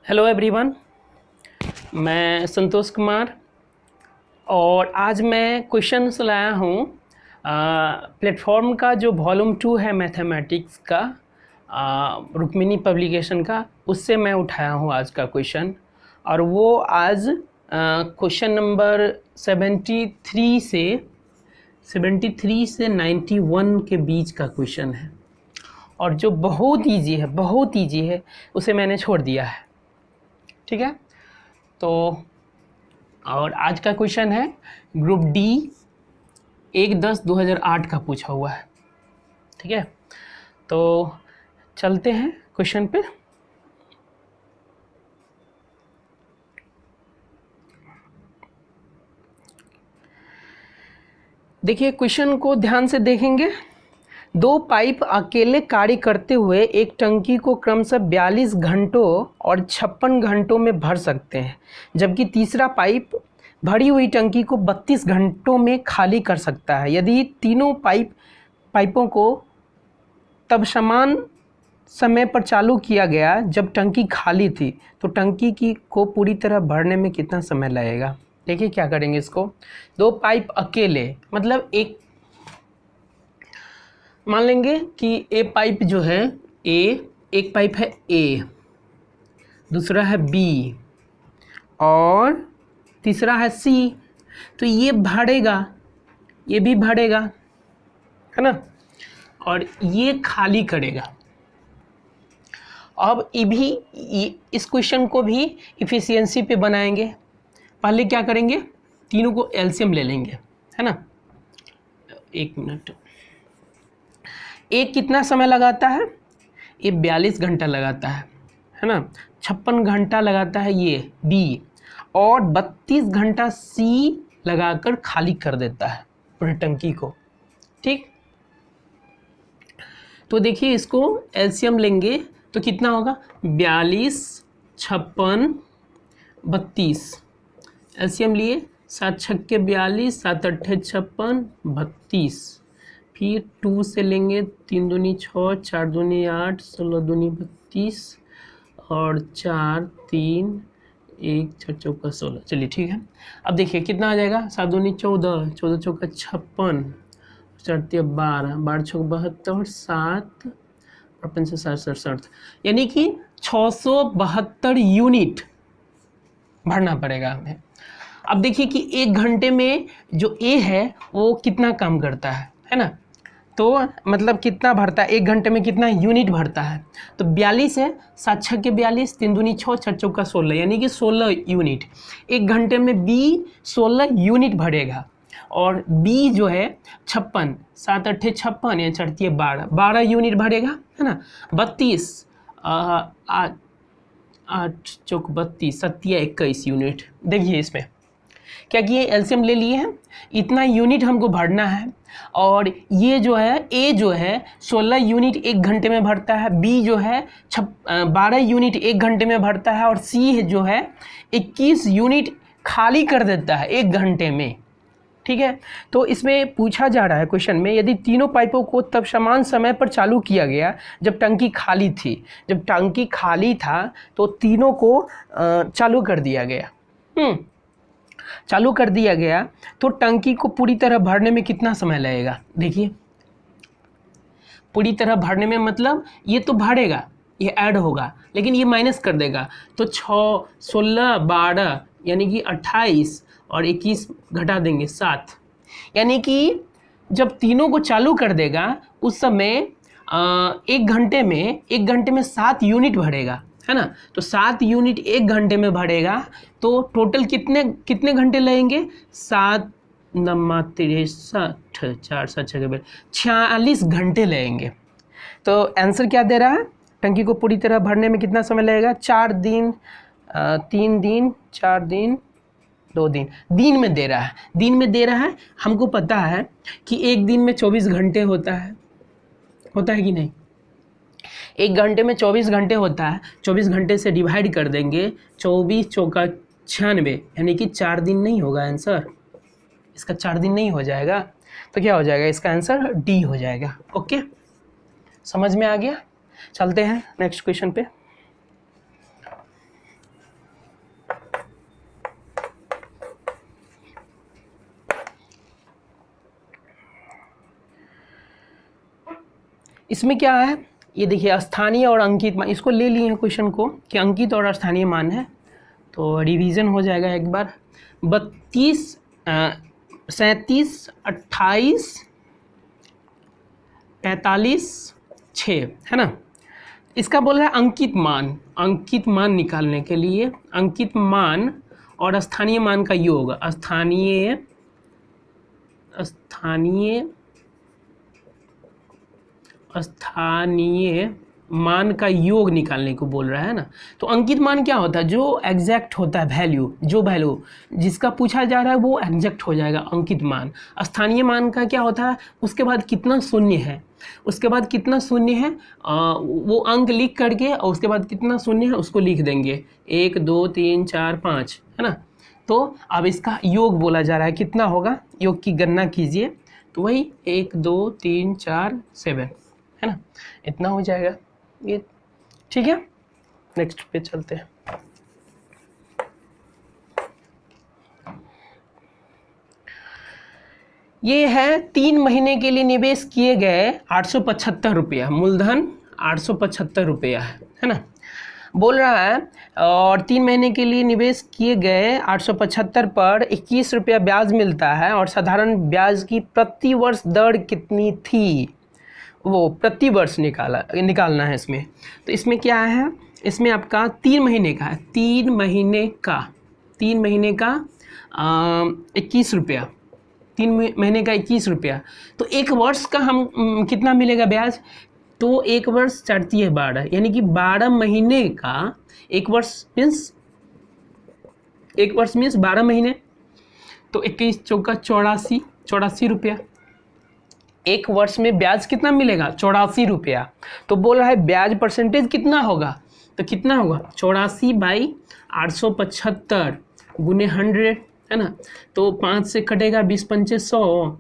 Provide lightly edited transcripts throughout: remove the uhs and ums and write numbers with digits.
Hello everyone, मैं संतोष कुमार और आज मैं क्वेश्चंस लाया हूँ प्लेटफॉर्म का जो वॉल्यूम 2 है मैथमेटिक्स का, रुक्मिणी पब्लिकेशन का, उससे मैं उठाया हूँ आज का क्वेश्चन। और वो आज क्वेश्चन नंबर 73 से 91 के बीच का क्वेश्चन है और जो बहुत ईजी है उसे मैंने छोड़ दिया है। ठीक है, तो और आज का क्वेश्चन है ग्रुप डी 1/10/2008 का पूछा हुआ है। ठीक है, तो चलते हैं क्वेश्चन पे। देखिए, क्वेश्चन को ध्यान से देखेंगे। दो पाइप अकेले कार्य करते हुए एक टंकी को क्रमशः 42 घंटों और 56 घंटों में भर सकते हैं, जबकि तीसरा पाइप भरी हुई टंकी को 32 घंटों में खाली कर सकता है। यदि तीनों पाइपों को तब समान समय पर चालू किया गया जब टंकी खाली थी, तो टंकी को पूरी तरह भरने में कितना समय लगेगा। देखिए क्या करेंगे इसको। दो पाइप अकेले मतलब मान लेंगे कि ए पाइप जो है एक पाइप है ए, दूसरा है बी और तीसरा है सी। तो ये भरेगा, ये भी भरेगा, है ना, और ये खाली करेगा। अब इस क्वेश्चन को भी इफिशियंसी पे बनाएंगे। पहले क्या करेंगे, तीनों को एलसीएम ले लेंगे, है ना। एक मिनट, एक कितना समय लगाता है, ये 42 घंटा लगाता है ना। 56 घंटा लगाता है ये बी, और 32 घंटा सी लगाकर खाली कर देता है पूरी टंकी को। ठीक, तो देखिए इसको एलसीएम लेंगे तो कितना होगा, 42, 56, 32। एलसीएम लिए, 7 छक्के 42, 7 अट्ठे 56, 32। फिर 2 से लेंगे, 3 दूनी 6, 4 दूनी 8, 16 दूनी 32 और 4 3 1 6 चौका 16। चलिए ठीक है। अब देखिए कितना आ जाएगा, 7 दूनी 14, 14 चौका 56, 4 12, 12 चौक 72, 7 और 5 से 7 67, यानी कि 672 यूनिट भरना पड़ेगा हमें। अब देखिए कि एक घंटे में जो ए है वो कितना काम करता है ना, तो मतलब कितना भरता है, एक घंटे में कितना यूनिट भरता है। तो 42 है, 7 छक्के 42, 3 दूनी 6, 4 चौका 16, यानी कि 16 यूनिट। एक घंटे में बी 16 यूनिट भरेगा, और बी जो है 56, 7 अट्ठे 56 या 4 12 यूनिट भरेगा, है ना। 32 8 चौक 32, 7 21 यूनिट। देखिए इसमें क्या किए, एलसीएम ले लिए हैं, इतना यूनिट हमको भरना है। और ये जो है ए जो है 16 यूनिट एक घंटे में भरता है, बी जो है 12 यूनिट एक घंटे में भरता है, और सी जो है 21 यूनिट खाली कर देता है एक घंटे में। ठीक है, तो इसमें पूछा जा रहा है क्वेश्चन में, यदि तीनों पाइपों को तब समान समय पर चालू किया गया जब टंकी खाली थी। जब टंकी खाली था तो तीनों को चालू कर दिया गया। चालू कर दिया गया तो टंकी को पूरी तरह भरने में कितना समय लगेगा। देखिए पूरी तरह भरने में मतलब ये तो भरेगा, ये ऐड होगा, लेकिन ये माइनस कर देगा। तो 6 16 12 यानी कि 28 और 21 घटा देंगे 7, यानी कि जब तीनों को चालू कर देगा उस समय एक घंटे में 7 यूनिट भरेगा, है ना। तो 7 यूनिट एक घंटे में भरेगा, तो टोटल कितने घंटे लगेंगे, 7 9 63 4 7 6 46 घंटे लगेंगे। तो आंसर क्या दे रहा है, टंकी को पूरी तरह भरने में कितना समय लगेगा, 4 दिन 3 दिन 4 दिन 2 दिन, दिन में दे रहा है। हमको पता है कि एक दिन में 24 घंटे होता है कि नहीं, एक घंटे में 24 घंटे होता है। 24 घंटे से डिवाइड कर देंगे, 24 चौका 96, यानी कि 4 दिन नहीं होगा आंसर, इसका 4 दिन नहीं हो जाएगा। तो क्या हो जाएगा, इसका आंसर डी हो जाएगा। ओके, समझ में आ गया। चलते हैं नेक्स्ट क्वेश्चन पे। इसमें क्या है, ये देखिए स्थानीय और अंकित मान, इसको ले लिए हैं क्वेश्चन को कि अंकित और स्थानीय मान है, तो रिवीजन हो जाएगा एक बार। 32, 37, 28, 45, 6 है ना। इसका बोल रहा है अंकित मान निकालने के लिए अंकित मान और स्थानीय मान का योग, स्थानीय मान का योग निकालने को बोल रहा है ना। तो अंकित मान क्या होता है, जो एग्जैक्ट होता है वैल्यू, जो वैल्यू जिसका पूछा जा रहा है वो एग्जैक्ट हो जाएगा अंकित मान। स्थानीय मान का क्या होता है, उसके बाद कितना शून्य है, वो अंक लिख करके और उसके बाद कितना शून्य है उसको लिख देंगे, 1 2 3 4 5 है ना। तो अब इसका योग बोला जा रहा है, कितना होगा, योग की गणना कीजिए, तो वही 1 2 3 4 7 है ना, इतना हो जाएगा ये। ठीक है, नेक्स्ट पे चलते हैं। ये है 3 महीने के लिए निवेश किए गए 875 रुपया, मूलधन 875 रुपया है ना, बोल रहा है। और 3 महीने के लिए निवेश किए गए 875 पर 21 रुपया ब्याज मिलता है और साधारण ब्याज की प्रति वर्ष दर कितनी थी, वो प्रति वर्ष निकालना है इसमें। तो इसमें क्या है, इसमें आपका 3 महीने का है, 3 महीने का 21 रुपया, 3 महीने का 21 रुपया। तो एक वर्ष का हम कितना मिलेगा ब्याज, तो एक वर्ष 4 × 12 यानी कि 12 महीने का, एक वर्ष मीन्स 12 महीने, तो 21 चौका 84 रुपया। एक वर्ष में ब्याज कितना मिलेगा, 84 रुपया। तो बोल रहा है ब्याज परसेंटेज कितना होगा, तो कितना होगा 84/875 गुने 100 है ना। तो 5 से कटेगा 20 पंचे 100,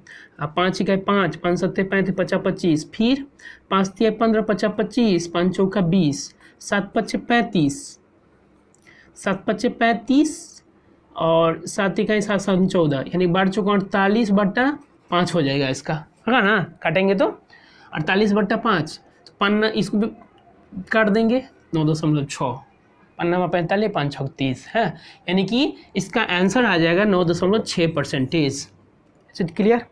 5 × 5, 5 7 35 50 25, फिर 5 × 15 50 25, 5 चौका 20, 7 5 35, 7 5 35 और 7 × 7 7 14 यानी 12 चौका 48/5 हो जाएगा इसका, है ना। काटेंगे तो 48/5, तो पन्ना इसको भी काट देंगे 9.6, पन्ना में 45, 5 6 30 है, यानी कि इसका आंसर आ जाएगा 9.6%। क्लियर,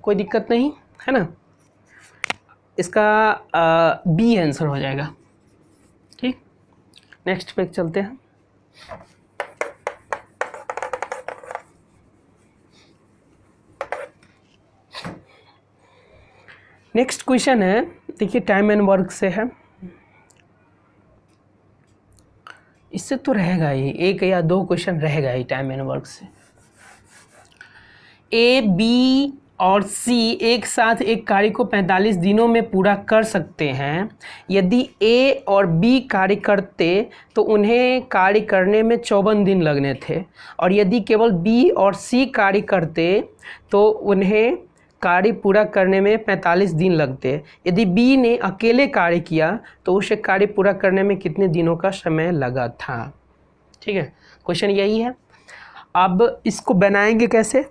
कोई दिक्कत नहीं है ना, इसका बी आंसर हो जाएगा। ठीक, नेक्स्ट पे चलते हैं। नेक्स्ट क्वेश्चन है, देखिए टाइम एंड वर्क से है, इससे तो रहेगा ही, 1 या 2 क्वेश्चन रहेगा ही टाइम एंड वर्क से। ए, बी और सी एक साथ एक कार्य को 45 दिनों में पूरा कर सकते हैं। यदि ए और बी कार्य करते तो उन्हें कार्य करने में 54 दिन लगने थे, और यदि केवल बी और सी कार्य करते तो उन्हें कार्य पूरा करने में 45 दिन लगते। यदि बी ने अकेले कार्य किया तो उसे कार्य पूरा करने में कितने दिनों का समय लगा था। ठीक है, क्वेश्चन यही है। अब इसको बनाएंगे कैसे,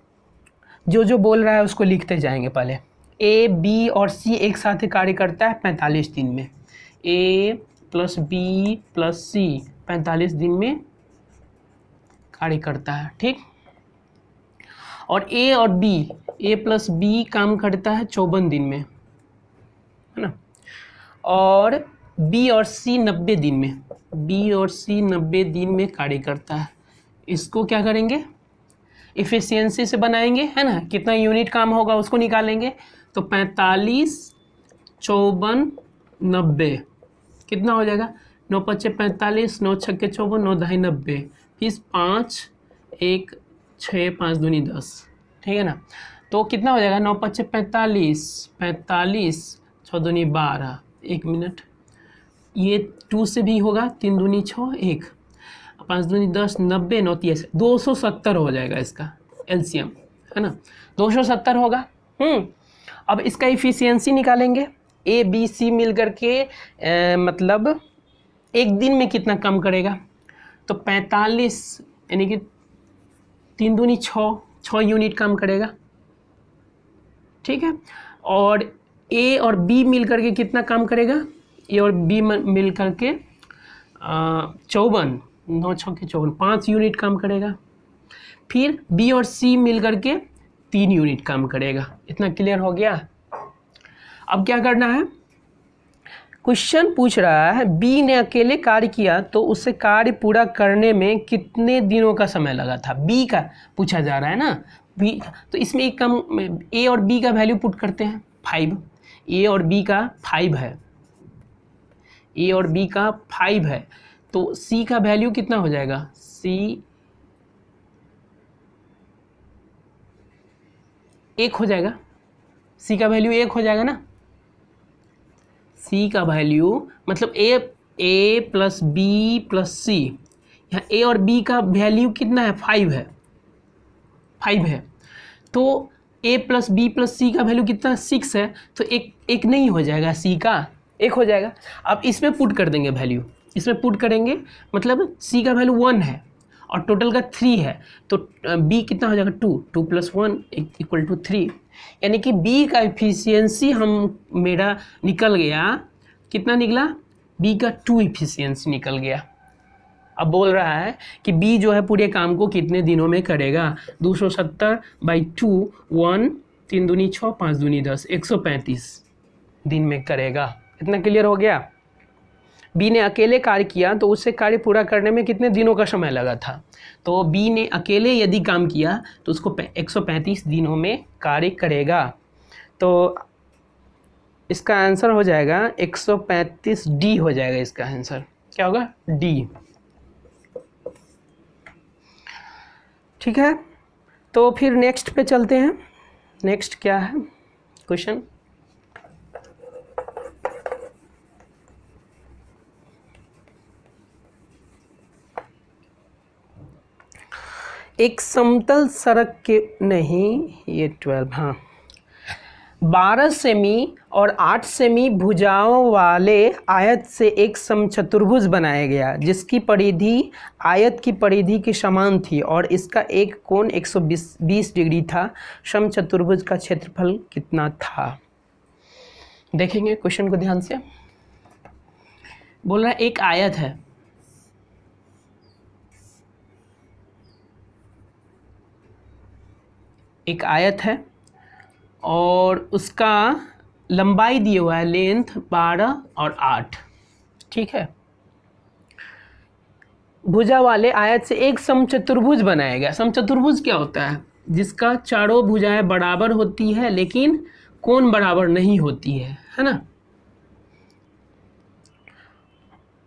जो बोल रहा है उसको लिखते जाएंगे। पहले ए, बी और सी एक साथ कार्य करता है 45 दिन में, ए प्लस बी प्लस सी 45 दिन में कार्य करता है। ठीक, और ए और बी, ए प्लस बी काम करता है 54 दिन में, है ना। और बी और सी 90 दिन में, बी और सी 90 दिन में कार्य करता है। इसको क्या करेंगे, इफिशियंसी से बनाएंगे, है ना, कितना यूनिट काम होगा उसको निकालेंगे। तो 45 54 90 कितना हो जाएगा, 9 × 5 45, 9 × 6 54, 9 × 2 90, फिर 5 1 6 5 दूनी 10, ठीक है ना। तो कितना हो जाएगा, 9 × 5 45, 45 6 दूनी 12, 1 मिनट, ये 2 से भी होगा, 3 दूनी 6 1, 5 दूनी 10, 90 9 30, 270 हो जाएगा इसका एलसीएम, है ना, 270 होगा। अब इसका इफिशियंसी निकालेंगे, ए बी सी मिल करके मतलब एक दिन में कितना काम करेगा। तो 45 यानी कि 3 दूनी 6 यूनिट काम करेगा। ठीक है, और ए और बी मिल करके कितना काम करेगा, ए और बी मिल करके 54, 9 छक्के 54, 5 यूनिट काम करेगा। फिर बी और सी मिल करके 3 यूनिट काम करेगा। इतना क्लियर हो गया। अब क्या करना है, क्वेश्चन पूछ रहा है बी ने अकेले कार्य किया तो उसे कार्य पूरा करने में कितने दिनों का समय लगा था, बी का पूछा जा रहा है ना, बी। तो इसमें एक कम ए और बी का वैल्यू पुट करते हैं 5, ए और बी का 5 है, ए और बी का 5 है, तो सी का वैल्यू कितना हो जाएगा, सी 1 हो जाएगा, सी का वैल्यू 1 हो जाएगा ना। सी का वैल्यू मतलब ए प्लस बी प्लस सी, यहाँ ए और बी का वैल्यू कितना है, 5 है, 5 है। तो ए प्लस बी प्लस सी का वैल्यू कितना, 6 है, तो एक नहीं हो जाएगा, सी का 1 हो जाएगा। अब इसमें पुट कर देंगे वैल्यू, इसमें पुट करेंगे मतलब सी का वैल्यू 1 है और टोटल का 3 है, तो बी कितना हो जाएगा, 2 प्लस 1 इक्वल टू 3, यानी कि बी का इफिशियंसी मेरा निकल गया, कितना निकला, बी का 2 इफिशियंसी निकल गया। अब बोल रहा है कि बी जो है पूरे काम को कितने दिनों में करेगा, 270/2, 1 3 दूनी 6 5 दूनी 10, 135 दिन में करेगा। इतना क्लियर हो गया। बी ने अकेले कार्य किया तो उससे कार्य पूरा करने में कितने दिनों का समय लगा था, तो बी ने अकेले यदि काम किया तो उसको 135 दिनों में कार्य करेगा। तो इसका आंसर हो जाएगा 135, डी हो जाएगा इसका आंसर, क्या होगा, डी। ठीक है, तो फिर नेक्स्ट पे चलते हैं। नेक्स्ट क्या है क्वेश्चन, एक समतल सड़क के, नहीं ये 12, हाँ, 12 सेमी और 8 सेमी भुजाओं वाले आयत से एक समचतुर्भुज बनाया गया जिसकी परिधि आयत की परिधि के समान थी और इसका एक कोण 120 डिग्री था। समचतुर्भुज का क्षेत्रफल कितना था। देखेंगे क्वेश्चन को ध्यान से। बोल रहा है एक आयत है, एक आयत है और उसका लंबाई दिया हुआ है, लेंथ 12 और 8, ठीक है। भुजा वाले आयत से एक समचतुर्भुज बनाया गया। समचतुर्भुज क्या होता है, जिसका चारों भुजाएं बराबर होती है लेकिन कोण बराबर नहीं होती है ना।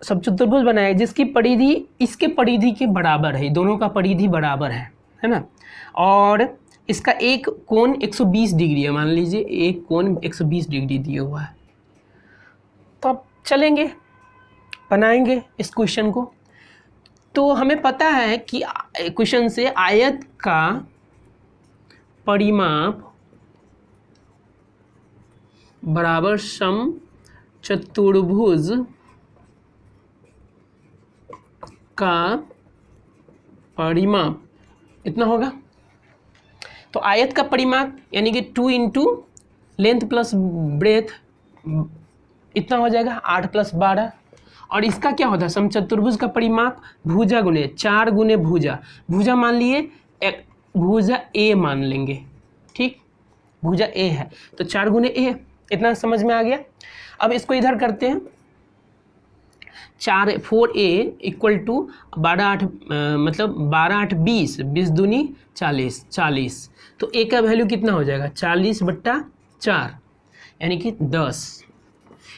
समचतुर्भुज बनाया जिसकी परिधि इसके परिधि के बराबर है, दोनों का परिधि बराबर है ना। और इसका एक कोण 120 डिग्री है, मान लीजिए एक कोण 120 डिग्री दिया हुआ है। तो अब चलेंगे बनाएंगे इस क्वेश्चन को। तो हमें पता है कि क्वेश्चन से आयत का परिमाप बराबर समचतुर्भुज का परिमाप इतना होगा। तो आयत का परिमाप यानी कि 2 इंटू लेंथ प्लस ब्रेथ इतना हो जाएगा 8 + 12। और इसका क्या होता है, समचतुर्भुज का परिमाप भुजा गुने 4 गुने भुजा, भुजा मान लिए भुजा ए मान लेंगे, ठीक, भुजा ए है तो 4 गुने ए, इतना समझ में आ गया। अब इसको इधर करते हैं, 4A इक्वल टू 12 8 मतलब 12 8 20, 20 दूनी 40, 40, तो ए का वैल्यू कितना हो जाएगा 40/4 यानी कि 10,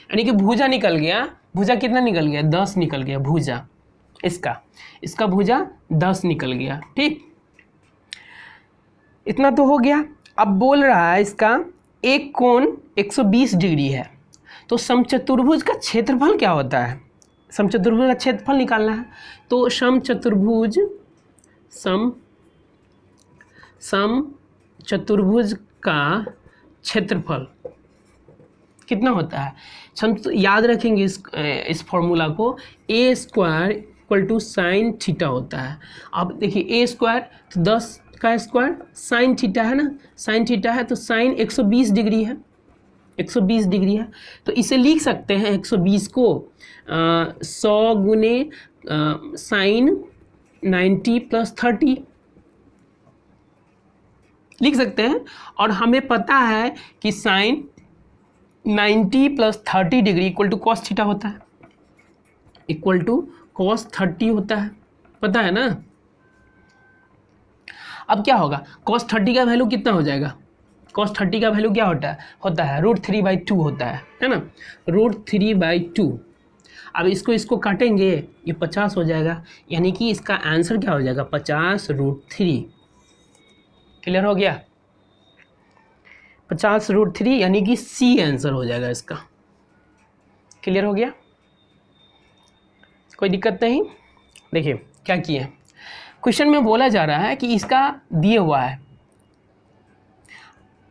यानी कि भुजा निकल गया। भुजा कितना निकल गया, 10 निकल गया भुजा, इसका भुजा 10 निकल गया, ठीक। इतना तो हो गया। अब बोल रहा है इसका एक कोण 120 डिग्री है, तो समचतुर्भुज का क्षेत्रफल क्या होता है, समचतुर्भुज का क्षेत्रफल निकालना है। तो समचतुर्भुज का क्षेत्रफल कितना होता है, हम याद रखेंगे इस फॉर्मूला को, a² = sin थीटा होता है। अब देखिए a² तो 10 का स्क्वायर sin थीटा है ना, sin थीटा है तो sin 120 डिग्री है, 120 डिग्री है, तो इसे लिख सकते हैं 120 को 100 गुने साइन 90 + 30 लिख सकते हैं। और हमें पता है कि sine 90 + 30 degree equal to cos theta होता है, इक्वल टू कॉस 30 होता है, पता है ना। अब क्या होगा, cos 30 का वैल्यू कितना हो जाएगा, cos 30 का वैल्यू क्या होता है √3/2 होता है ना, √3/2। अब इसको काटेंगे, ये 50 हो जाएगा, यानी कि इसका आंसर क्या हो जाएगा 50√3। क्लियर हो गया, 50√3 यानी कि सी आंसर हो जाएगा इसका। क्लियर हो गया, कोई दिक्कत नहीं। देखिए क्या किए, क्वेश्चन में बोला जा रहा है कि इसका दिए हुआ है,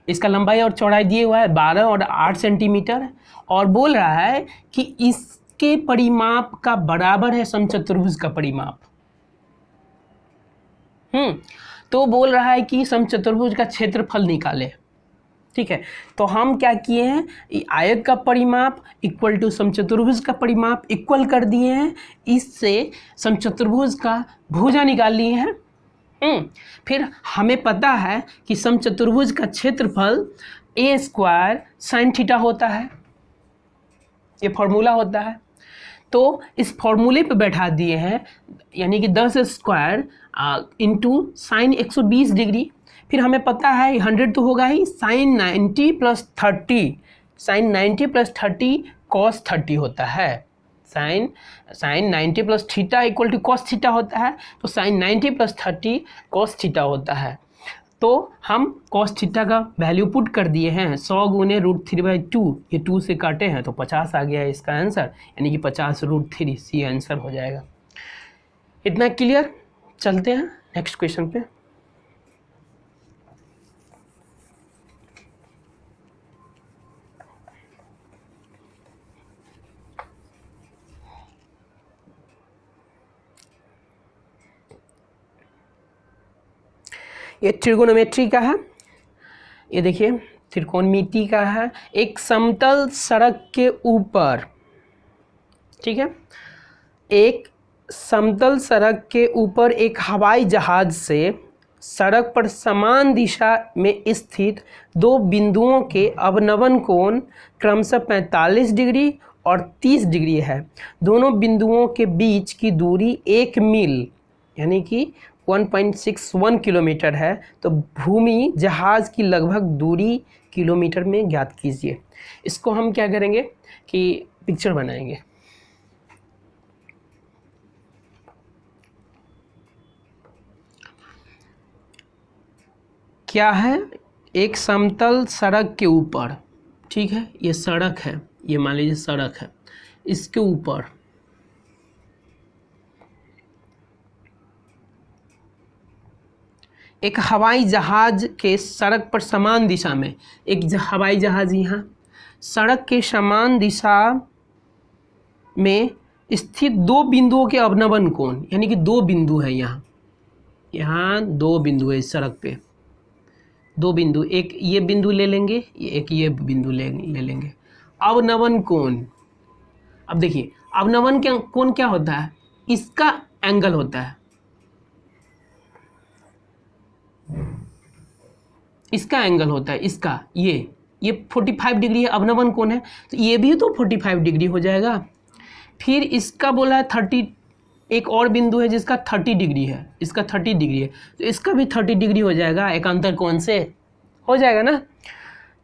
इसका लंबाई और चौड़ाई दिए हुआ है 12 और 8 सेंटीमीटर, और बोल रहा है कि इसके परिमाप का बराबर है समचतुर्भुज का परिमाप। तो बोल रहा है कि समचतुर्भुज का क्षेत्रफल निकाले। ठीक है, तो हम क्या किए हैं, आयत का परिमाप इक्वल टू समचतुर्भुज का परिमाप इक्वल कर दिए हैं, इससे समचतुर्भुज का भुजा निकाल लिए हैं। फिर हमें पता है कि समचतुर्भुज का क्षेत्रफल a² sin थीटा होता है, ये फॉर्मूला होता है। तो इस फॉर्मूले पे बैठा दिए हैं, यानी कि 10² इंटू साइन 120 डिग्री। फिर हमें पता है 100 तो होगा ही, साइन 90 + 30, साइन 90 + 30 cos 30 होता है, sine 90 + theta equal to cos theta होता है, तो साइन 90 + 30 cos थीटा होता है। तो हम cos थीटा का वैल्यू पुट कर दिए हैं 100 गुने √3/2, ये 2 से काटे हैं तो 50 आ गया है इसका आंसर, यानी कि 50√3 सी आंसर हो जाएगा। इतना क्लियर, चलते हैं नेक्स्ट क्वेश्चन पे। ये ट्रिगोनोमेट्री का है, ये देखिए त्रिकोणमिति का है। एक समतल सड़क के ऊपर, ठीक है, एक समतल सड़क के ऊपर एक हवाई जहाज से सड़क पर समान दिशा में स्थित दो बिंदुओं के अवनवन कोण क्रमशः 45 डिग्री और 30 डिग्री है। दोनों बिंदुओं के बीच की दूरी 1 मील यानी कि 1.61 किलोमीटर है। तो भूमि जहाज की लगभग दूरी किलोमीटर में ज्ञात कीजिए। इसको हम क्या करेंगे कि पिक्चर बनाएंगे। क्या है, एक समतल सड़क के ऊपर, ठीक है, ये सड़क है, ये मान लीजिए सड़क है, इसके ऊपर एक हवाई जहाज के सड़क पर समान दिशा में, एक हवाई जहाज यहाँ सड़क के समान दिशा में स्थित दो बिंदुओं के अवनवन कोण, यानी कि दो बिंदु है यहाँ दो बिंदु है इस सड़क पे, दो बिंदु, एक ये बिंदु ले लेंगे, एक ये बिंदु ले लेंगे। अवनवन कोण, अब देखिए अवनवन क्या कोण क्या होता है, इसका एंगल होता है, इसका एंगल होता है, इसका ये 45 डिग्री है, अवनवन कोण है, तो ये भी तो 45 डिग्री हो जाएगा। फिर इसका बोला है 30, एक और बिंदु है जिसका 30 डिग्री है, इसका 30 डिग्री है, तो इसका भी 30 डिग्री हो जाएगा, एकांतर कोण से हो जाएगा ना।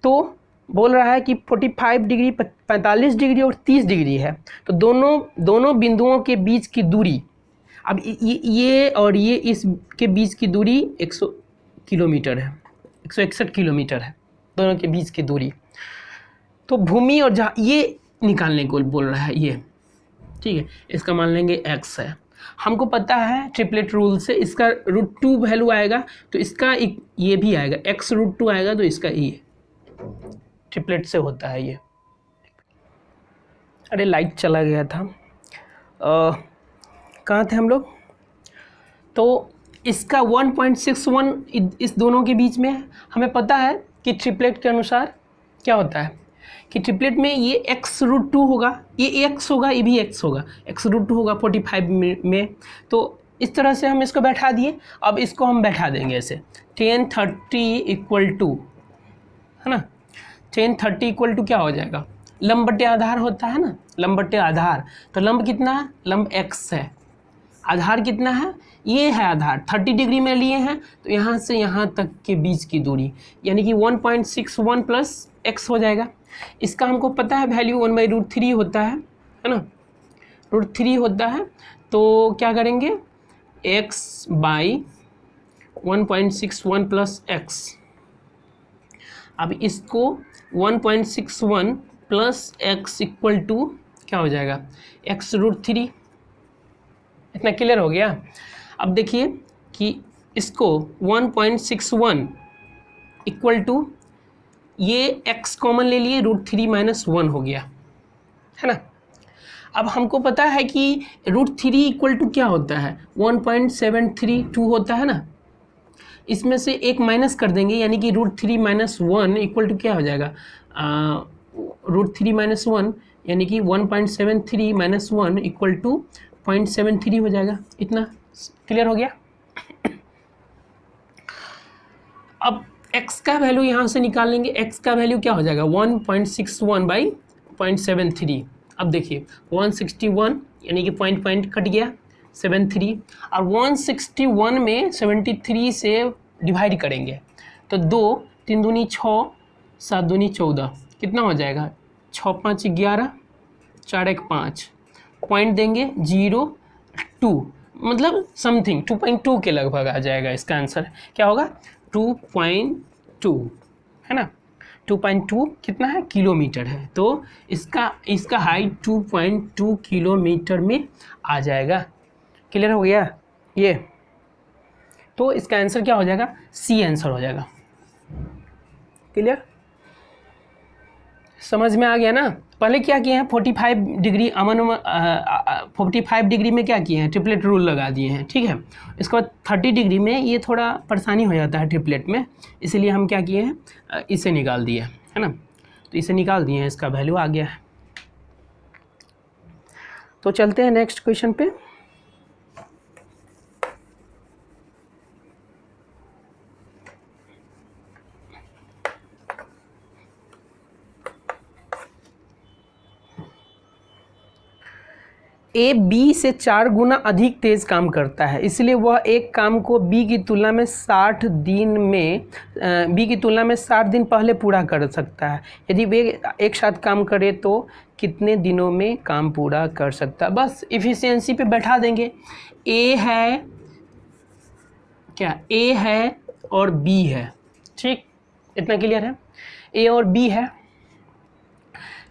तो बोल रहा है कि 45 डिग्री, 45 डिग्री और 30 डिग्री है, तो दोनों बिंदुओं के बीच की दूरी, अब ये और ये इस के बीच की दूरी 100 किलोमीटर है, 161 किलोमीटर है दोनों के बीच की दूरी। तो भूमि और जहाँ ये निकालने को बोल रहा है ये, ठीक है, इसका मान लेंगे x है। हमको पता है ट्रिपलेट रूल से इसका √2 वैल्यू आएगा, तो इसका ये भी आएगा, x √2 आएगा, तो इसका ये ट्रिपलेट से होता है ये। अरे लाइट चला गया था, कहाँ थे हम लोग। तो इसका 1.61 इस दोनों के बीच में है। हमें पता है कि ट्रिपलेट के अनुसार क्या होता है, कि ट्रिपलेट में ये x√2 होगा, ये x होगा, ये भी x होगा, x√2 होगा 45 में। तो इस तरह से हम इसको बैठा दिए। अब इसको हम बैठा देंगे ऐसे 10 30 इक्वल टू, है ना, 10 30 इक्वल टू क्या हो जाएगा, लंब बटे आधार होता है ना, लंब बटे आधार। तो लंब कितना है, लंब x है, आधार कितना है, ये है आधार 30 डिग्री में लिए हैं, तो यहाँ से यहाँ तक के बीच की दूरी यानी कि 1.61 प्लस x हो जाएगा। इसका हमको पता है वैल्यू 1/√3 होता है ना, √3 होता है। तो क्या करेंगे, x बाई 1.61 प्लस x। अब इसको 1.61 प्लस x इक्वल टू क्या हो जाएगा, x√3। इतना क्लियर हो गया। अब देखिए कि इसको 1.61 इक्वल टू ये x कॉमन ले लिए, √3 - 1 हो गया, है ना। अब हमको पता है कि √3 इक्वल टू क्या होता है, 1.732 होता है ना। इसमें से एक माइनस कर देंगे यानी कि √3 - 1 इक्वल टू क्या हो जाएगा, √3 - 1 यानी कि 1.73 - 1 इक्वल टू 0.73 हो जाएगा। इतना क्लियर हो गया। अब x का वैल्यू यहाँ से निकाल लेंगे, x का वैल्यू क्या हो जाएगा 1.61 बाई 0.73। अब देखिए 161 यानी कि पॉइंट कट गया 73, और 161 में 73 से डिवाइड करेंगे तो 2 3 दूनी 6 7 दूनी 14 कितना हो जाएगा, 6 5 11 4 1 5, पॉइंट देंगे 0.2 मतलब समथिंग 2.2 के लगभग आ जाएगा। इसका आंसर क्या होगा 2.2, है ना। 2.2 कितना है, किलोमीटर है। तो इसका हाइट 2.2 किलोमीटर में आ जाएगा। क्लियर हो गया ये। तो इसका आंसर क्या हो जाएगा, सी आंसर हो जाएगा। क्लियर, समझ में आ गया ना। पहले क्या किए हैं 45 डिग्री 45 डिग्री में क्या किए हैं, ट्रिपलेट रूल लगा दिए हैं, ठीक है। इसके बाद 30 डिग्री में ये थोड़ा परेशानी हो जाता है ट्रिपलेट में, इसीलिए हम क्या किए हैं, इसे निकाल दिए, है ना। तो इसे निकाल दिए हैं, इसका वैल्यू आ गया है। तो चलते हैं नेक्स्ट क्वेश्चन पे। ए बी से 4 गुना अधिक तेज काम करता है, इसलिए वह एक काम को बी की तुलना में 60 दिन पहले पूरा कर सकता है। यदि वे एक साथ काम करे तो कितने दिनों में काम पूरा कर सकता है। बस इफ़िशियंसी पे बैठा देंगे। ए है क्या, ए है और बी है, ठीक, इतना क्लियर है। ए और बी है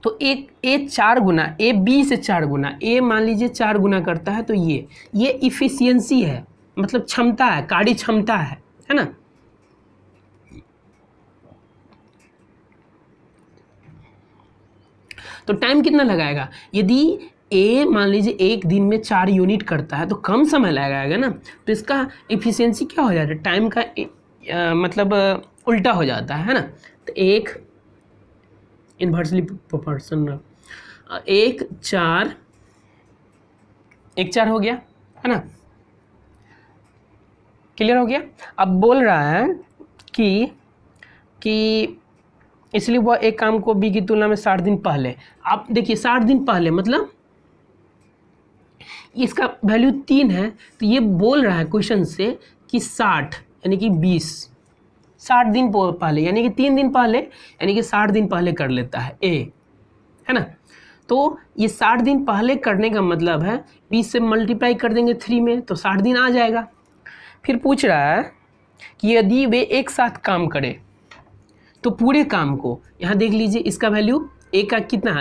तो एक ए 4 गुना, ए बी से 4 गुना, ए मान लीजिए 4 गुना करता है, तो ये इफ़िशियंसी है, मतलब क्षमता है, कार्य क्षमता है ना। तो टाइम कितना लगाएगा, यदि ए मान लीजिए एक दिन में 4 यूनिट करता है तो कम समय लगाएगा ना, तो इसका इफ़िशियंसी क्या हो जाता है, टाइम का मतलब उल्टा हो जाता है ना। तो एक इन्वर्सली प्रोपोर्शनल, एक चार हो गया, है ना। क्लियर हो गया। अब बोल रहा है कि इसलिए वह एक काम को बी की तुलना में 60 दिन पहले, आप देखिए 60 दिन पहले मतलब इसका वैल्यू 3 है, तो ये बोल रहा है क्वेश्चन से कि 60 यानी कि 60 दिन पहले यानी कि 3 दिन पहले यानी कि 60 दिन पहले कर लेता है ए, है ना। तो ये 60 दिन पहले करने का मतलब है 20 से मल्टीप्लाई कर देंगे 3 में तो 60 दिन आ जाएगा। फिर पूछ रहा है कि यदि वे एक साथ काम करें तो पूरे काम को, यहाँ देख लीजिए इसका वैल्यू ए का कितना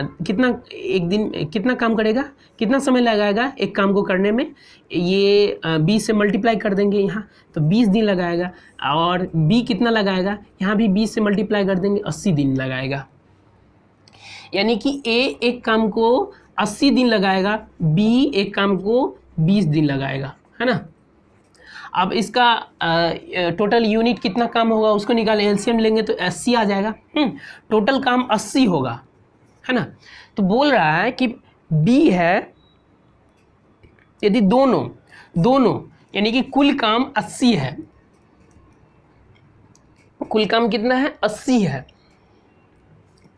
एक दिन कितना काम करेगा, कितना समय लगाएगा एक काम को करने में, ये 20 से मल्टीप्लाई कर देंगे यहाँ तो 20 दिन लगाएगा, और बी कितना लगाएगा, यहाँ भी 20 से मल्टीप्लाई कर देंगे 80 दिन लगाएगा। यानी कि ए एक काम को 80 दिन लगाएगा, बी एक काम को 20 दिन लगाएगा, है ना। अब इसका टोटल यूनिट कितना काम होगा उसको निकालें, एलसीएम लेंगे तो 80 आ जाएगा। टोटल काम 80 होगा, है ना। तो बोल रहा है कि बी है, यदि दोनों यानी कि कुल काम 80 है, कुल काम कितना है 80 है।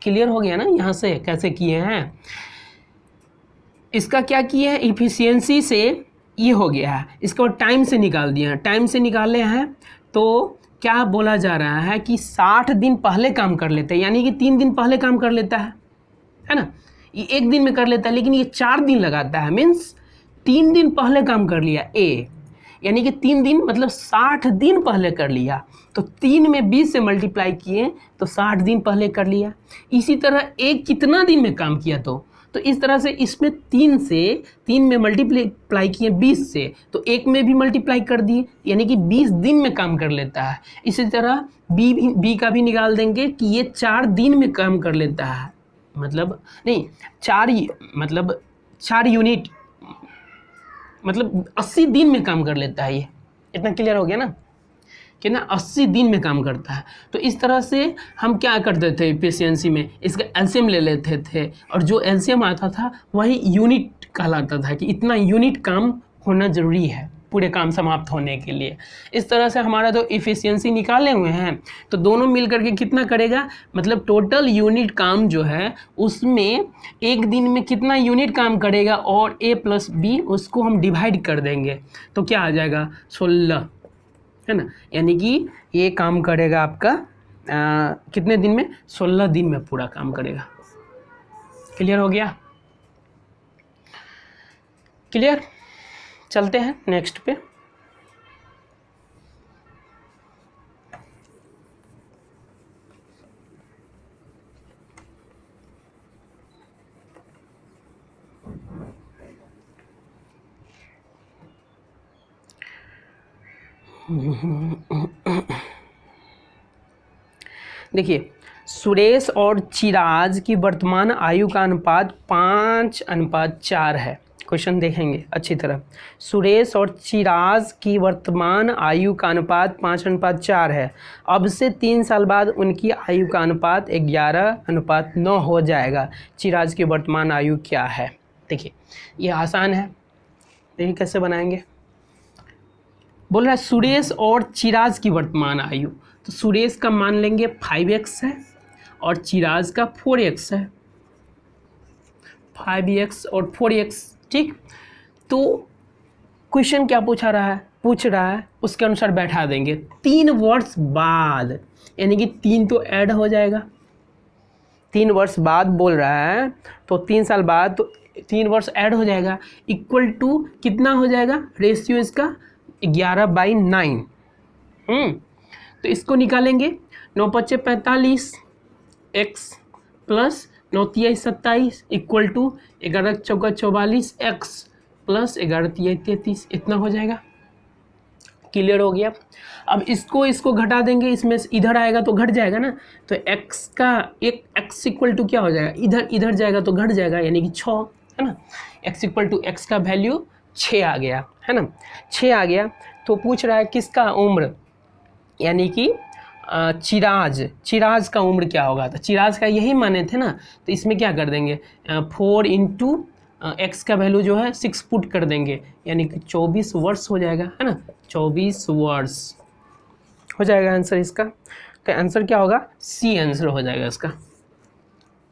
क्लियर हो गया ना यहाँ से कैसे किए हैं। इसका क्या किए हैं, इफिशियंसी से ये हो गया है, इसको टाइम से निकाल दिया है। टाइम से निकाले हैं तो क्या बोला जा रहा है कि 60 दिन पहले काम कर लेते हैं, यानी कि 3 दिन पहले काम कर लेता है ना। ये 1 दिन में कर लेता है लेकिन ये 4 दिन लगाता है, मीन्स 3 दिन पहले काम कर लिया ए, यानी कि 3 दिन मतलब 60 दिन पहले कर लिया। तो 3 में 20 से मल्टीप्लाई किए तो 60 दिन पहले कर लिया। इसी तरह एक कितना दिन में काम किया, तो इस तरह से इसमें 3 में मल्टीप्लाई किए 20 से, तो 1 में भी मल्टीप्लाई कर दिए, यानी कि 20 दिन में काम कर लेता है। इसी तरह बी का भी निकाल देंगे कि ये 4 दिन में काम कर लेता है, मतलब नहीं 4 यूनिट मतलब 80 दिन में काम कर लेता है। ये इतना क्लियर हो गया ना कि ना 80 दिन में काम करता है। तो इस तरह से हम क्या करते थे एफिशिएंसी में, इसका एलसीएम ले लेते थे और जो एलसीएम आता था वही यूनिट कहलाता था कि इतना यूनिट काम होना ज़रूरी है पूरे काम समाप्त होने के लिए। इस तरह से हमारा तो एफिशिएंसी निकाले हुए हैं, तो दोनों मिल करके कितना करेगा, मतलब टोटल यूनिट काम जो है उसमें 1 दिन में कितना यूनिट काम करेगा और a + b उसको हम डिवाइड कर देंगे तो क्या आ जाएगा 16, है ना। यानी कि ये काम करेगा आपका कितने दिन में, 16 दिन में पूरा काम करेगा। क्लियर हो गया, क्लियर। चलते हैं नेक्स्ट पे। देखिए, सुरेश और चिराज की वर्तमान आयु का अनुपात 5:4 है। क्वेश्चन देखेंगे अच्छी तरह। सुरेश और चिराज की वर्तमान आयु का अनुपात 5:4 है। अब से 3 साल बाद उनकी आयु का अनुपात 11:9 हो जाएगा। चिराज की वर्तमान आयु क्या है। देखिए ये आसान है, देखिए कैसे बनाएंगे। बोल रहा है सुरेश और चिराज की वर्तमान आयु, तो सुरेश का मान लेंगे 5x है और चिराज का 4x है, 5x और 4x, ठीक। तो क्वेश्चन क्या पूछ रहा है उसके अनुसार बैठा देंगे 3 वर्ष बाद, यानी कि 3 तो ऐड हो जाएगा, 3 वर्ष बाद बोल रहा है तो 3 साल बाद तो 3 वर्ष ऐड हो जाएगा, इक्वल टू कितना हो जाएगा, रेशियो इसका 11/9। तो इसको निकालेंगे, 9 × 5 = 45 x plus 9 × 3 = 27 equal to 11 × 4 = 44 x plus 11 × 3 = 33, इतना हो जाएगा। क्लियर हो गया। अब इसको घटा देंगे, इसमें इधर आएगा तो घट जाएगा ना, तो x का एक x इक्वल टू क्या हो जाएगा, इधर जाएगा तो घट जाएगा, यानी कि 6, है ना। x इक्वल टू x का वैल्यू 6 आ गया, है ना, 6 आ गया। तो पूछ रहा है किसका उम्र, यानी कि चिराज का उम्र क्या होगा। तो चिराज का यही माने थे ना, तो इसमें क्या कर देंगे 4 × x का वैल्यू जो है 6 पुट कर देंगे, यानी कि 24 वर्ष हो जाएगा, है ना, 24 वर्ष हो जाएगा आंसर इसका। तो आंसर क्या होगा, सी आंसर हो जाएगा इसका।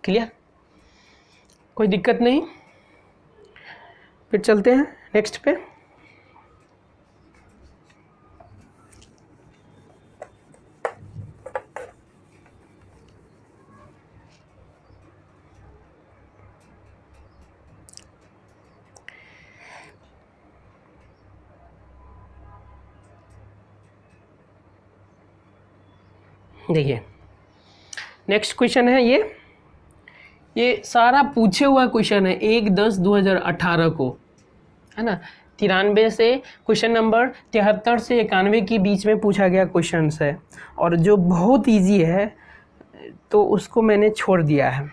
क्लियर, कोई दिक्कत नहीं। फिर चलते हैं नेक्स्ट पे। देखिए नेक्स्ट क्वेश्चन है, ये सारा पूछे हुआ क्वेश्चन है 1/10/2018 को, है ना। 93 से क्वेश्चन नंबर 73 से 91 के बीच में पूछा गया क्वेश्चन है, और जो बहुत इजी है तो उसको मैंने छोड़ दिया है।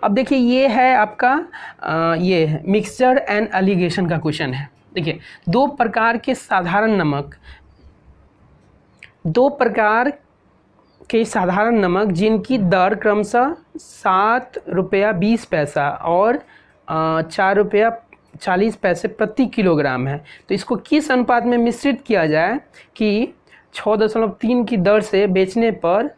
अब देखिए ये है आपका ये मिक्सचर एंड एलिगेशन का क्वेश्चन है, देखिए दो प्रकार के साधारण नमक जिनकी दर क्रमशः 7 रुपया 20 पैसा और 4 रुपया 40 पैसे प्रति किलोग्राम है, तो इसको किस अनुपात में मिश्रित किया जाए कि 6.3 की दर से बेचने पर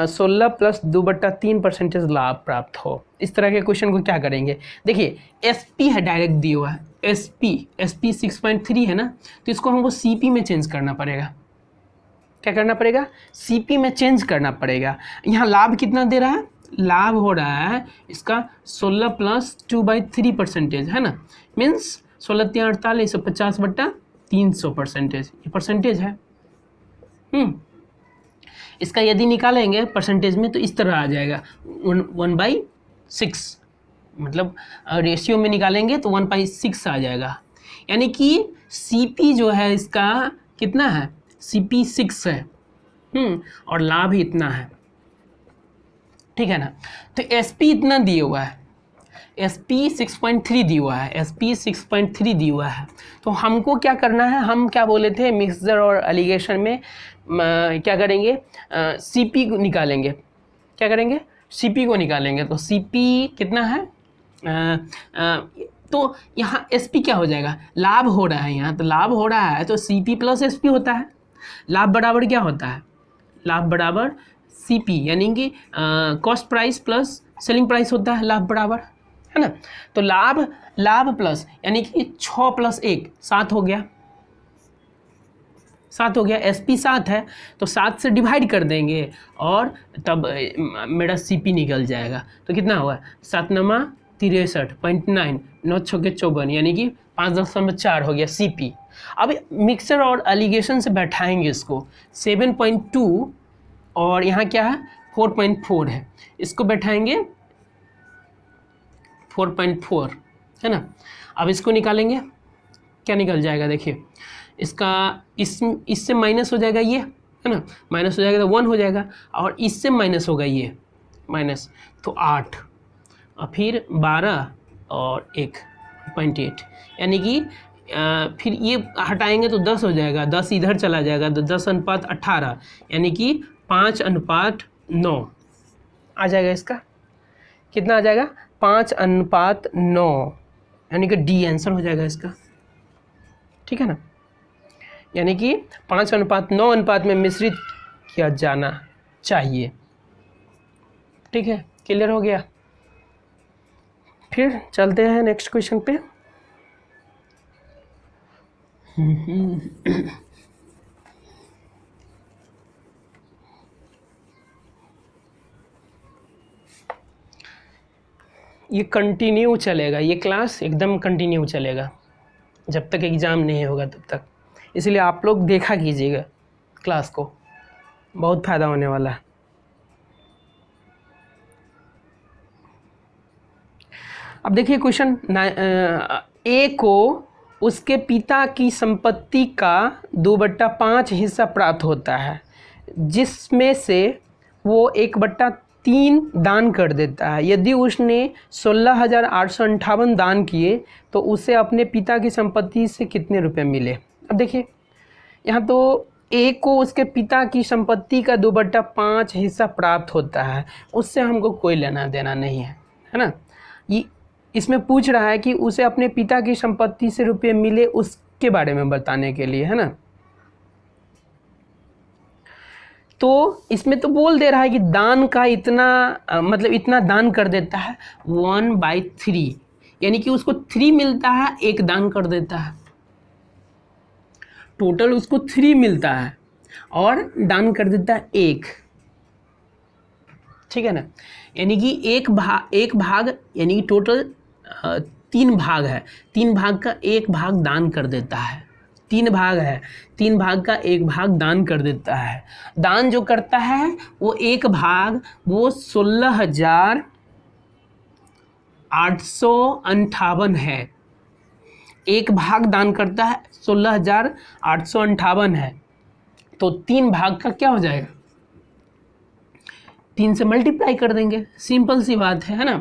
16 + 2/3% लाभ प्राप्त हो। इस तरह के क्वेश्चन को क्या करेंगे, देखिए SP है, डायरेक्ट दिया हुआ है, SP 6.3 है ना, तो इसको हमको CP में चेंज करना पड़ेगा। क्या करना पड़ेगा, CP में चेंज करना पड़ेगा। यहाँ लाभ कितना दे रहा है, लाभ हो रहा है इसका 16 + 2/3% है ना, मीन्स 16 × 48 50/300%, ये परसेंटेज है। इसका यदि निकालेंगे परसेंटेज में तो इस तरह आ जाएगा 1/6, मतलब रेशियो में निकालेंगे तो 1/6 आ जाएगा। यानी कि CP जो है इसका कितना है, CP 6 है, और लाभ इतना है, ठीक है ना। तो SP इतना दिया हुआ है, SP 6.3 दिया हुआ है, SP 6.3 दिया हुआ है। तो हमको क्या करना है, हम क्या बोले थे मिक्सचर और एलिगेशन में क्या करेंगे, CP को निकालेंगे। क्या करेंगे, CP को निकालेंगे। तो CP कितना है, तो यहाँ SP क्या हो जाएगा, लाभ हो रहा है यहाँ, तो लाभ हो रहा है तो CP + SP होता है। लाभ बराबर क्या होता है, लाभ बराबर CP, यानी कि cost price plus selling price होता है, लाभ बराबर, है ना। तो लाभ प्लस यानी कि 6 + 1 7 हो गया, 7 हो गया। SP 7 है तो 7 से डिवाइड कर देंगे और तब मेरा CP निकल जाएगा। तो कितना हुआ, 7 × 9 = 63.9, 9 × 6 = 54, यानी कि 5.4 हो गया CP। अब मिक्सर और एलिगेशन से बैठाएंगे इसको, 7.2 और यहाँ क्या है 4.4 है, इसको बैठाएंगे 4.4, है ना। अब इसको निकालेंगे, क्या निकल जाएगा, देखिए इसका इससे माइनस हो जाएगा ये, है ना, माइनस हो जाएगा तो 1 हो जाएगा, और इससे माइनस होगा ये माइनस, तो 8 और फिर 12 और 1.8, यानी कि फिर ये हटाएंगे तो 10 हो जाएगा, 10 इधर चला जाएगा तो 10:18, यानी कि 5:9 आ जाएगा। इसका कितना आ जाएगा, 5:9, यानी कि D आंसर हो जाएगा इसका, ठीक है ना। यानी कि 5:9 अनुपात में मिश्रित किया जाना चाहिए, ठीक है, क्लियर हो गया। फिर चलते हैं नेक्स्ट क्वेश्चन पे। ये कंटिन्यू चलेगा, ये क्लास एकदम कंटिन्यू चलेगा जब तक एग्ज़ाम नहीं होगा तब तक, इसलिए आप लोग देखा कीजिएगा क्लास को, बहुत फ़ायदा होने वाला है। अब देखिए क्वेश्चन, A को उसके पिता की संपत्ति का 2/5 हिस्सा प्राप्त होता है, जिसमें से वो 1/3 दान कर देता है। यदि उसने 16,858 दान किए तो उसे अपने पिता की संपत्ति से कितने रुपए मिले। अब देखिए यहाँ तो A को उसके पिता की संपत्ति का 2/5 हिस्सा प्राप्त होता है, उससे हमको कोई लेना देना नहीं है, है ना। ये इसमें पूछ रहा है कि उसे अपने पिता की संपत्ति से रुपये मिले उसके बारे में बताने के लिए, है ना। तो इसमें तो बोल दे रहा है कि दान का इतना मतलब इतना दान कर देता है 1/3, यानी कि उसको 3 मिलता है, 1 दान कर देता है, टोटल उसको 3 मिलता है और दान कर देता है 1, ठीक है ना। यानी कि एक भाग यानी कि टोटल 3 भाग है, 3 भाग का 1 भाग दान कर देता है, 3 भाग है, 3 भाग का 1 भाग दान कर देता है। दान जो करता है वो 1 भाग वो 16,858 है, 1 भाग दान करता है 16,858 है, तो 3 भाग का क्या हो जाएगा, 3 से मल्टीप्लाई कर देंगे, सिंपल सी बात है ना।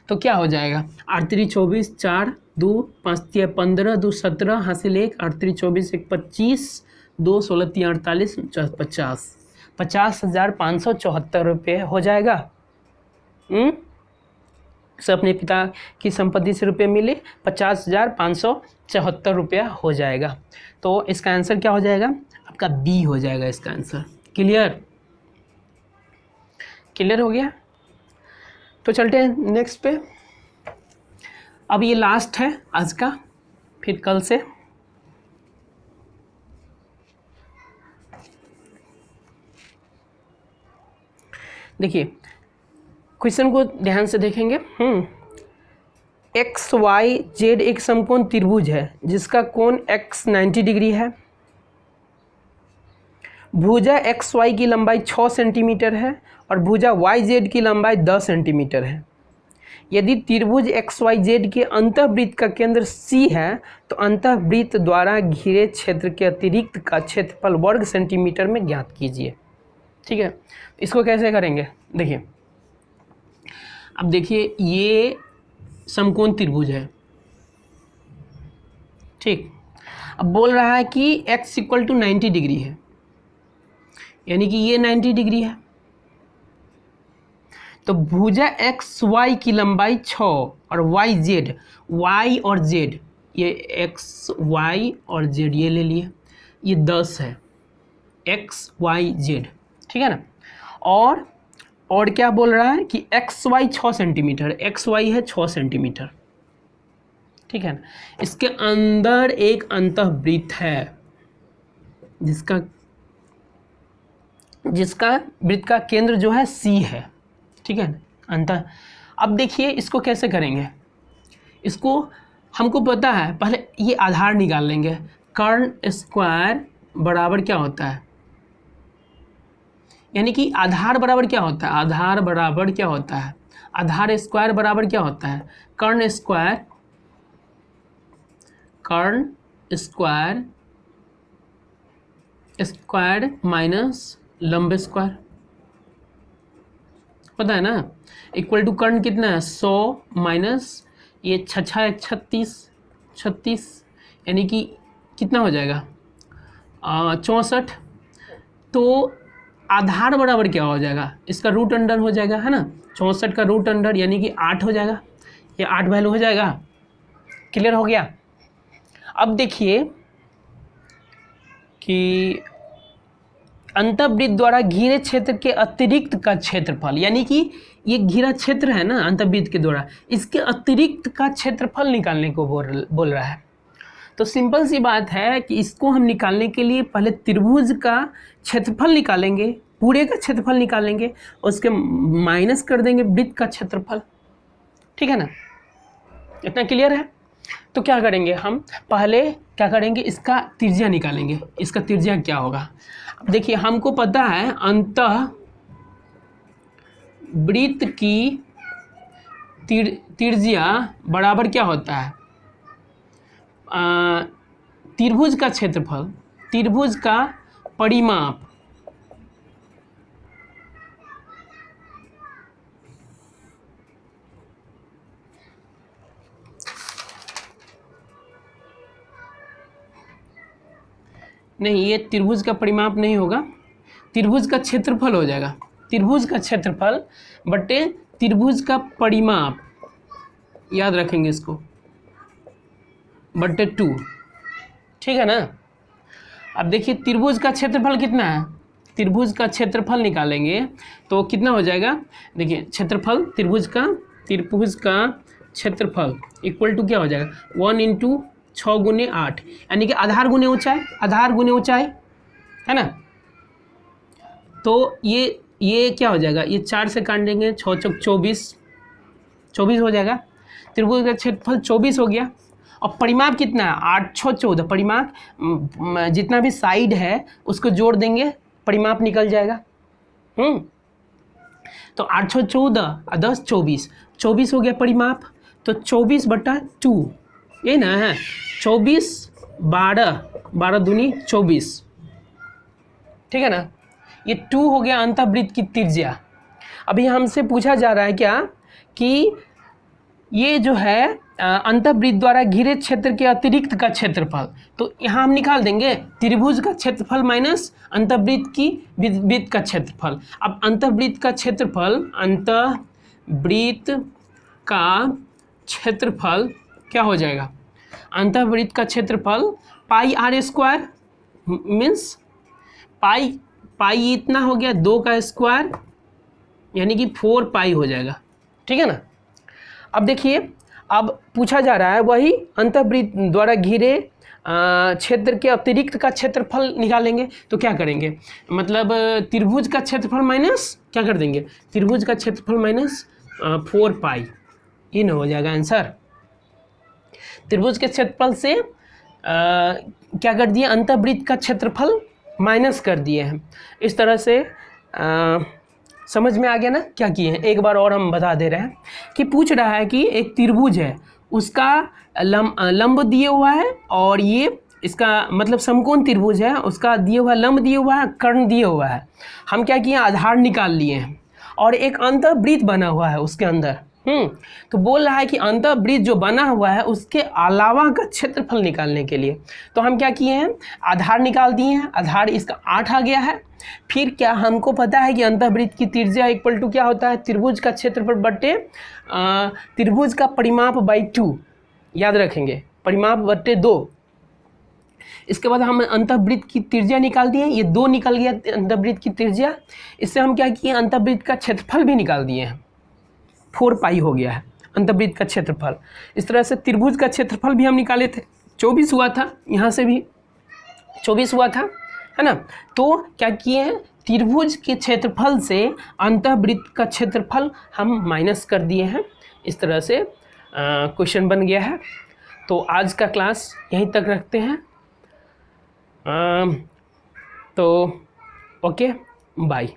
तो क्या हो जाएगा, 8 3 24, 4 2 5 3 15, 2 17, हासिल 1, 8 3 24 1 25, 2 16 3 48 50, 50,574 रुपये हो जाएगा। से अपने पिता की संपत्ति से रुपये मिले, 50,574 रुपया हो जाएगा। तो इसका आंसर क्या हो जाएगा, आपका बी हो जाएगा इसका आंसर। क्लियर, क्लियर हो गया। तो चलते हैं नेक्स्ट पे। अब ये लास्ट है आज का, फिर कल से देखिए क्वेश्चन को ध्यान से देखेंगे। एक्स वाई जेड एक समकोण त्रिभुज है जिसका कोण x 90 डिग्री है। भुजा एक्स वाई की लंबाई 6 सेंटीमीटर है और भुजा वाई जेड की लंबाई 10 सेंटीमीटर है। यदि त्रिभुज एक्स वाई जेड के अंतःवृत्त का केंद्र C है तो अंतःवृत्त द्वारा घिरे क्षेत्र के अतिरिक्त का क्षेत्रफल वर्ग सेंटीमीटर में ज्ञात कीजिए। ठीक है, इसको कैसे करेंगे, देखिए अब देखिए ये समकोण त्रिभुज है, ठीक। अब बोल रहा है कि x = 90 डिग्री है, यानी कि ये 90 डिग्री है। तो भुजा एक्स वाई की लंबाई 6 और वाई जेड, वाई और जेड, ये एक्स वाई और जेड ये ले लिए, ये 10 है, एक्स वाई जेड, ठीक है ना। और क्या बोल रहा है कि x y 6 centimetre, x y है 6 सेंटीमीटर, ठीक है ना। इसके अंदर एक अंतःवृत्त है जिसका वृत्त का केंद्र जो है C है, ठीक है ना, अंतः। अब देखिए इसको कैसे करेंगे, इसको हमको पता है, पहले ये आधार निकाल लेंगे। कर्ण स्क्वायर बराबर क्या होता है, यानी कि आधार बराबर क्या होता है, आधार बराबर क्या होता है, आधार स्क्वायर बराबर क्या होता है, कर्ण स्क्वायर माइनस लंब स्क्वायर, पता है ना, इक्वल टू कर्ण कितना है 100 माइनस ये 6 36, यानी कि कितना हो जाएगा 64। तो आधार बराबर क्या हो जाएगा, इसका रूट अंडर हो जाएगा, है ना, 64 का रूट अंडर यानी कि 8 हो जाएगा, ये 8 वैल्यू हो जाएगा। क्लियर हो गया। अब देखिए कि अंतःवृत्त द्वारा घिरे क्षेत्र के अतिरिक्त का क्षेत्रफल, यानी कि ये घिरा क्षेत्र है ना अंतःवृत्त के द्वारा, इसके अतिरिक्त का क्षेत्रफल निकालने को बोल रहा है। तो सिंपल सी बात है कि इसको हम निकालने के लिए पहले त्रिभुज का क्षेत्रफल निकालेंगे, पूरे का क्षेत्रफल निकालेंगे, उसके माइनस कर देंगे वृत्त का क्षेत्रफल, ठीक है ना, इतना क्लियर है। तो क्या करेंगे हम, पहले क्या करेंगे, इसका त्रिज्या निकालेंगे, इसका त्रिज्या क्या होगा। अब देखिए हमको पता है अंतः वृत्त की त्रिज्या बराबर क्या होता है, त्रिभुज का क्षेत्रफल, त्रिभुज का परिमाप, नहीं ये त्रिभुज का परिमाप नहीं होगा, त्रिभुज का क्षेत्रफल हो जाएगा, त्रिभुज का क्षेत्रफल बटे त्रिभुज का परिमाप, याद रखेंगे इसको, बटे 2, ठीक है ना। अब देखिए त्रिभुज का क्षेत्रफल कितना है, त्रिभुज का क्षेत्रफल निकालेंगे तो कितना हो जाएगा, देखिए क्षेत्रफल त्रिभुज का क्षेत्रफल इक्वल टू क्या हो जाएगा 1 × 6 × 8, यानी कि आधार गुने ऊंचाई, है ना। तो ये क्या हो जाएगा, ये 4 से काट देंगे, 6 × 24 हो जाएगा, त्रिभुज का क्षेत्रफल 24 हो गया। और परिमाप कितना है 8 6 14, परिमाप जितना भी साइड है उसको जोड़ देंगे, परिमाप निकल जाएगा। तो 8 6 14 और 10 24 हो गया परिमाप, तो 24/2 ये ना है, 24 12 दूनी 24, ठीक है ना। ये 2 हो गया अंतःवृत्त की त्रिज्या। अभी हमसे पूछा जा रहा है क्या कि ये जो है अंतःवृत्त द्वारा घिरे क्षेत्र के अतिरिक्त का क्षेत्रफल, तो यहाँ हम निकाल देंगे त्रिभुज का क्षेत्रफल माइनस अंतःवृत्त की वृत्त का क्षेत्रफल। अब अंतःवृत्त का क्षेत्रफल क्या हो जाएगा, अंतःवृत्त का क्षेत्रफल पाई आर स्क्वायर मीन्स पाई इतना हो गया 2 का स्क्वायर यानी कि 4 पाई हो जाएगा, ठीक है ना। अब देखिए, अब पूछा जा रहा है वही अंतःवृत्त द्वारा घिरे क्षेत्र के अतिरिक्त का क्षेत्रफल निकालेंगे, तो क्या करेंगे, मतलब त्रिभुज का क्षेत्रफल माइनस क्या कर देंगे, त्रिभुज का क्षेत्रफल माइनस 4 पाई, इन हो जाएगा आंसर। त्रिभुज के क्षेत्रफल से क्या कर दिए, अंतःवृत्त का क्षेत्रफल माइनस कर दिए हैं। इस तरह से समझ में आ गया ना क्या किए हैं। एक बार और हम बता दे रहे हैं कि पूछ रहा है कि एक त्रिभुज है, उसका लंब दिए हुआ है और ये इसका मतलब समकोण त्रिभुज है, उसका दिए हुआ लंब दिए हुआ है, कर्ण दिए हुआ है। हम क्या किए, आधार निकाल लिए हैं और एक अंतःवृत्त बना हुआ है उसके अंदर। तो बोल रहा है कि अंतःवृत्त जो बना हुआ है उसके अलावा का क्षेत्रफल निकालने के लिए, तो हम क्या किए हैं, आधार निकाल दिए हैं। आधार इसका 8 आ गया है। फिर क्या हमको पता है कि अंतःवृत्त की त्रिज्या इक्वल टू क्या होता है, त्रिभुज का क्षेत्रफल बट्टे त्रिभुज का परिमाप बाई 2, याद रखेंगे, परिमाप बट्टे 2। इसके बाद हम अंतःवृत्त की त्रिज्या निकाल दिए, ये 2 निकल गया अंतःवृत्त की त्रिज्या। इससे हम क्या किए, अंतःवृत्त का क्षेत्रफल भी निकाल दिए हैं, 4 पाई हो गया है अंतःवृत्त का क्षेत्रफल। इस तरह से त्रिभुज का क्षेत्रफल भी हम निकाले थे, 24 हुआ था, यहाँ से भी 24 हुआ था, है ना। तो क्या किए हैं, त्रिभुज के क्षेत्रफल से अंतःवृत्त का क्षेत्रफल हम माइनस कर दिए हैं। इस तरह से क्वेश्चन बन गया है। तो आज का क्लास यहीं तक रखते हैं। तो ओके, बाय।